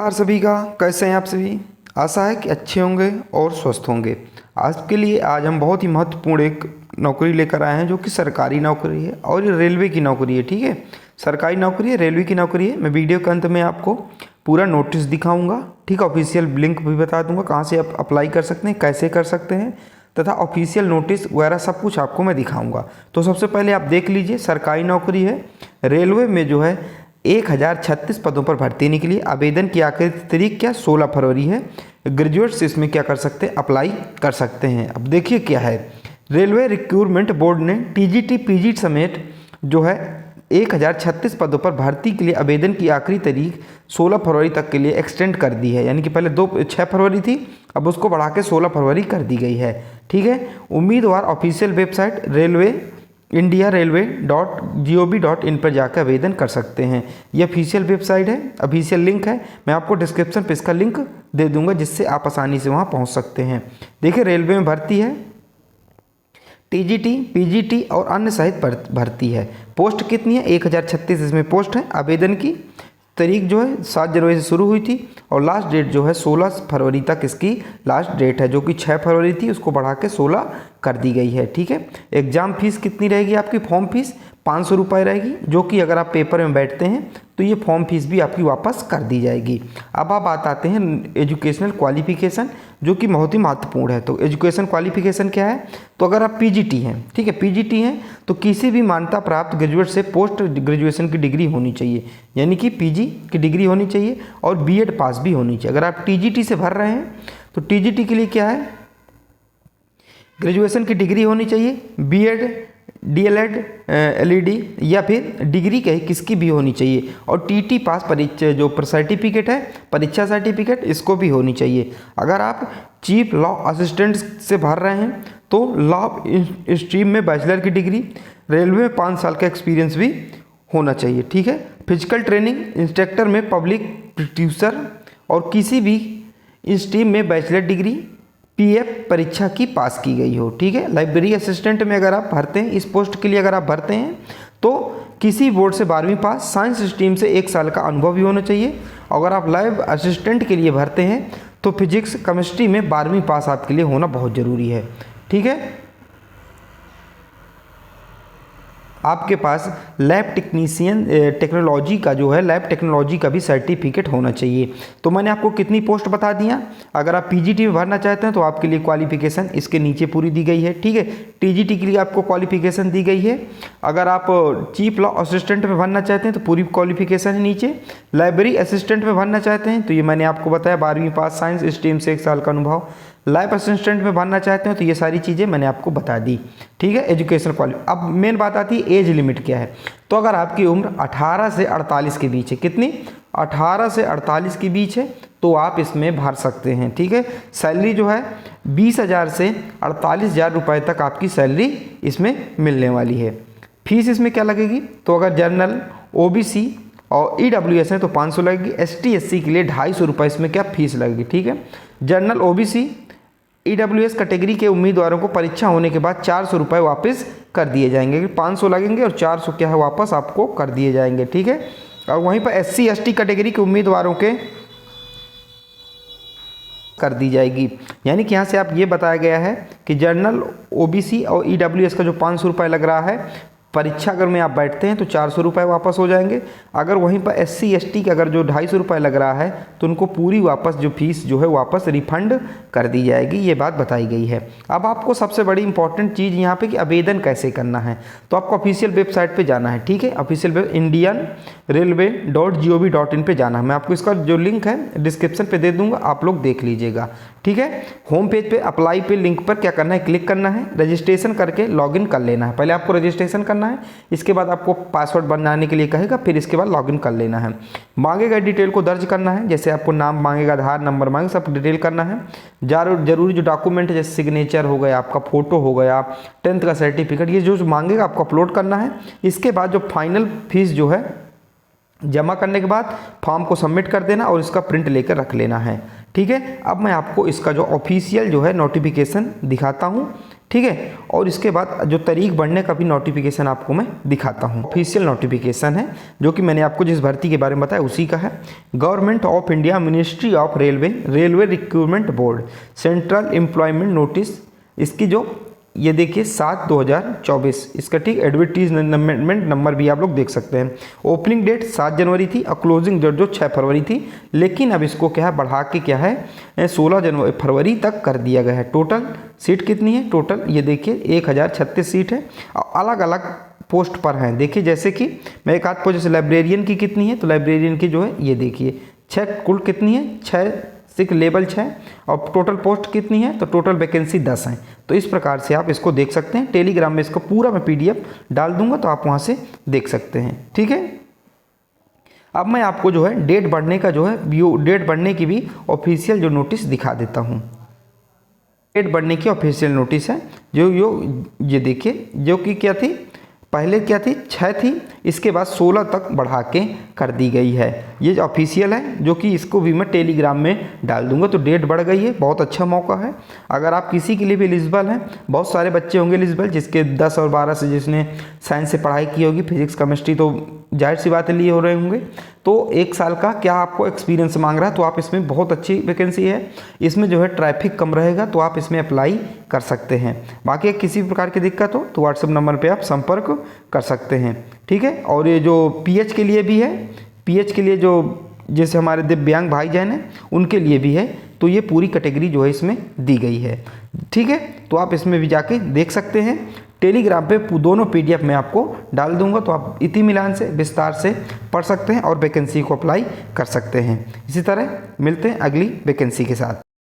नमस्कार सभी का, कैसे हैं आप सभी। आशा है कि अच्छे होंगे और स्वस्थ होंगे। आज हम बहुत ही महत्वपूर्ण एक नौकरी लेकर आए हैं जो कि सरकारी नौकरी है और ये रेलवे की नौकरी है। ठीक है, सरकारी नौकरी है, रेलवे की नौकरी है। मैं वीडियो के अंत में आपको पूरा नोटिस दिखाऊंगा, ठीक है। ऑफिशियल लिंक भी बता दूंगा कहाँ से आप अप्लाई कर सकते हैं, कैसे कर सकते हैं, तथा ऑफिशियल नोटिस वगैरह सब कुछ आपको मैं दिखाऊंगा। तो सबसे पहले आप देख लीजिए, सरकारी नौकरी है। रेलवे में जो है 1036 पदों पर भर्ती निकली। आवेदन की आखिरी तारीख क्या 16 फरवरी है। ग्रेजुएट्स इसमें क्या कर सकते हैं, अप्लाई कर सकते हैं। अब देखिए क्या है, रेलवे रिक्रूटमेंट बोर्ड ने टीजीटी पीजी समेत जो है 1036 पदों पर भर्ती के लिए आवेदन की आखिरी तारीख 16 फरवरी तक के लिए एक्सटेंड कर दी है। यानी कि पहले 6 फरवरी थी, अब उसको बढ़ा के 16 फरवरी कर दी गई है। ठीक है, उम्मीदवार ऑफिशियल वेबसाइट रेलवे indiarailway.gov.in पर जाकर आवेदन कर सकते हैं। ये ऑफिशियल वेबसाइट है, ऑफिशियल लिंक है। मैं आपको डिस्क्रिप्शन पे इसका लिंक दे दूंगा जिससे आप आसानी से वहाँ पहुँच सकते हैं। देखिए, रेलवे में भर्ती है, टीजीटी पीजीटी और अन्य सहित भर्ती है। पोस्ट कितनी है, 1036 इसमें पोस्ट है। आवेदन की तारीख जो है 7 जनवरी से शुरू हुई थी और लास्ट डेट जो है 16 फरवरी तक इसकी लास्ट डेट है, जो कि 6 फरवरी थी, उसको बढ़ा के 16 कर दी गई है। ठीक है, एग्ज़ाम फीस कितनी रहेगी आपकी, फॉर्म फीस 500 रुपये रहेगी, जो कि अगर आप पेपर में बैठते हैं तो ये फॉर्म फीस भी आपकी वापस कर दी जाएगी। अब आप बात आते हैं एजुकेशनल क्वालिफिकेशन, जो कि बहुत ही महत्वपूर्ण है। तो एजुकेशन क्वालिफिकेशन क्या है, तो अगर आप पीजीटी हैं, ठीक है, पीजीटी हैं तो किसी भी मान्यता प्राप्त ग्रेजुएट से पोस्ट ग्रेजुएशन की डिग्री होनी चाहिए, यानी कि पीजी की डिग्री होनी चाहिए और बीएड पास भी होनी चाहिए। अगर आप टीजीटी से भर रहे हैं तो टीजीटी के लिए क्या है, ग्रेजुएशन की डिग्री होनी चाहिए, बीएड डीएलएड एलईडी या फिर डिग्री कहीं किसकी भी होनी चाहिए, और टीटी पास परीक्षा जो सर्टिफिकेट है, परीक्षा सर्टिफिकेट, इसको भी होनी चाहिए। अगर आप चीफ लॉ असिस्टेंट से भर रहे हैं तो लॉ स्ट्रीम में बैचलर की डिग्री, रेलवे में 5 साल का एक्सपीरियंस भी होना चाहिए। ठीक है, फिजिकल ट्रेनिंग इंस्ट्रक्टर में पब्लिक ट्यूटर और किसी भी स्ट्रीम में बैचलर डिग्री पीएफ परीक्षा की पास की गई हो। ठीक है, लाइब्रेरी असिस्टेंट में अगर आप भरते हैं, इस पोस्ट के लिए अगर आप भरते हैं तो किसी बोर्ड से 12वीं पास, साइंस स्ट्रीम से 1 साल का अनुभव भी होना चाहिए। अगर आप लैब असिस्टेंट के लिए भरते हैं तो फिजिक्स केमिस्ट्री में 12वीं पास आपके लिए होना बहुत ज़रूरी है। ठीक है, आपके पास लैब टेक्नीशियन टेक्नोलॉजी का जो है, लैब टेक्नोलॉजी का भी सर्टिफिकेट होना चाहिए। तो मैंने आपको कितनी पोस्ट बता दिया। अगर आप पीजीटी में भरना चाहते हैं तो आपके लिए क्वालिफिकेशन इसके नीचे पूरी दी गई है। ठीक है, टीजीटी के लिए आपको क्वालिफिकेशन दी गई है। अगर आप चीफ लॉ असिस्टेंट में भरना चाहते हैं तो पूरी क्वालिफिकेशन है नीचे। लाइब्रेरी असिस्टेंट में भरना चाहते हैं तो ये मैंने आपको बताया 12वीं पास, साइंस स्ट्रीम से 1 साल का अनुभव। लाइफ असिस्टेंट में भरना चाहते हैं तो ये सारी चीज़ें मैंने आपको बता दी। ठीक है, एजुकेशन क्वालिटी। अब मेन बात आती है एज लिमिट क्या है। तो अगर आपकी उम्र 18 से 48 के बीच है, कितनी, 18 से 48 के बीच है, तो आप इसमें भर सकते हैं। ठीक है, सैलरी जो है 20,000 से 48,000 रुपये तक आपकी सैलरी इसमें मिलने वाली है। फीस इसमें क्या लगेगी, तो अगर जनरल, ओबीसी और ईडब्ल्यूएस है तो 500 लगेगी। एसटी एससी के लिए 250 रुपये इसमें क्या फीस लगेगी। ठीक है, जनरल, ओबीसी, ईडब्ल्यूएस कैटेगरी के उम्मीदवारों को परीक्षा होने के बाद 400 रुपये वापस कर दिए जाएंगे। 500 लगेंगे और 400 क्या है वापस आपको कर दिए जाएंगे। ठीक है, और वहीं पर एससी एसटी कैटेगरी के उम्मीदवारों के कर दी जाएगी। यानी कि यहाँ से आप ये बताया गया है कि जनरल, ओबीसी और ईडब्ल्यूएस का जो 500 रुपये लग रहा है परीक्षा अगर में आप बैठते हैं तो 400 रुपये वापस हो जाएंगे। अगर वहीं पर एससी एसटी का अगर जो 250 रुपये लग रहा है तो उनको पूरी वापस जो फीस जो है वापस रिफंड कर दी जाएगी। ये बात बताई गई है। अब आपको सबसे बड़ी इंपॉर्टेंट चीज़ यहाँ पे कि आवेदन कैसे करना है, तो आपको ऑफिशियल वेबसाइट पे जाना है। ठीक है, ऑफिशियल indianrailway.gov.in पे जाना है। मैं आपको इसका जो लिंक है डिस्क्रिप्शन पे दे दूँगा, आप लोग देख लीजिएगा। ठीक है, होम पेज पे अप्लाई पे लिंक पर क्या करना है, क्लिक करना है, रजिस्ट्रेशन करके लॉगिन कर लेना है। पहले आपको रजिस्ट्रेशन करना है, इसके बाद आपको पासवर्ड बनाने के लिए कहेगा, फिर इसके बाद लॉगिन कर लेना है। मांगेगा डिटेल को दर्ज करना है, जैसे आपको नाम मांगेगा, आधार नंबर मांगे, सब डिटेल करना है। जरूरी जो डॉक्यूमेंट है जैसे सिग्नेचर हो गया, आपका फोटो हो गया, 10th का सर्टिफिकेट, ये जो मांगेगा आपको अपलोड करना है। इसके बाद जो फाइनल फीस जो है जमा करने के बाद फॉर्म को सबमिट कर देना और इसका प्रिंट लेकर रख लेना है। ठीक है, अब मैं आपको इसका जो ऑफिशियल जो है नोटिफिकेशन दिखाता हूँ। ठीक है। और इसके बाद जो तारीख बढ़ने का भी नोटिफिकेशन आपको मैं दिखाता हूँ। ऑफिशियल नोटिफिकेशन है जो कि मैंने आपको जिस भर्ती के बारे में बताया उसी का है। Government of India, ministry of railway, railway recruitment board, central employment notice, इसकी जो ये देखिए 7/2024 इसका, ठीक, एडवर्टीजमेंट नंबर भी आप लोग देख सकते हैं। ओपनिंग डेट 7 जनवरी थी और क्लोजिंग डेट जो 6 फरवरी थी, लेकिन अब इसको क्या है बढ़ा के क्या है 16 फरवरी तक कर दिया गया है। टोटल सीट कितनी है? टोटल ये देखिए 1036 सीट है और अलग अलग पोस्ट पर हैं। देखिए जैसे कि मैं एक आध पोस्ट, जैसे लाइब्रेरियन की कितनी है, तो लाइब्रेरियन की जो है ये देखिए 6 कुल कितनी है, 6 लेवल 6 और टोटल पोस्ट कितनी है, तो टोटल वैकेंसी 10 है। तो इस प्रकार से आप इसको देख सकते हैं। टेलीग्राम में इसको पूरा मैं PDF डाल दूंगा तो आप वहाँ से देख सकते हैं, ठीक है। अब मैं आपको जो है डेट बढ़ने का जो है डेट बढ़ने की भी ऑफिशियल जो नोटिस दिखा देता हूँ। डेट बढ़ने की ऑफिशियल नोटिस है जो ये देखिए, जो कि क्या थी, पहले क्या थी 6 थी, इसके बाद 16 तक बढ़ा के कर दी गई है। ये ऑफिशियल है जो कि इसको भी मैं टेलीग्राम में डाल दूंगा। तो डेट बढ़ गई है, बहुत अच्छा मौका है। अगर आप किसी के लिए भी एलिजिबल हैं, बहुत सारे बच्चे होंगे एलिजिबल जिसके 10 और 12 से, जिसने साइंस से पढ़ाई की होगी, फिजिक्स केमिस्ट्री तो जाहिर सी बात है लिए हो रहे होंगे, तो 1 साल का क्या आपको एक्सपीरियंस मांग रहा है, तो आप इसमें बहुत अच्छी वैकेंसी है। इसमें जो है ट्रैफिक कम रहेगा तो आप इसमें अप्लाई कर सकते हैं। बाकी किसी भी प्रकार की दिक्कत हो तो व्हाट्सएप नंबर पे आप संपर्क कर सकते हैं, ठीक है। और ये जो PH के लिए भी है, PH के लिए जो जैसे हमारे दिव्यांग भाईजान हैं उनके लिए भी है, तो ये पूरी कैटेगरी जो है इसमें दी गई है, ठीक है। तो आप इसमें भी जाके देख सकते हैं। टेलीग्राम पे दोनों PDF मैं आपको डाल दूंगा तो आप इत्मीनान से विस्तार से पढ़ सकते हैं और वैकेंसी को अप्लाई कर सकते हैं। इसी तरह मिलते हैं अगली वैकेंसी के साथ।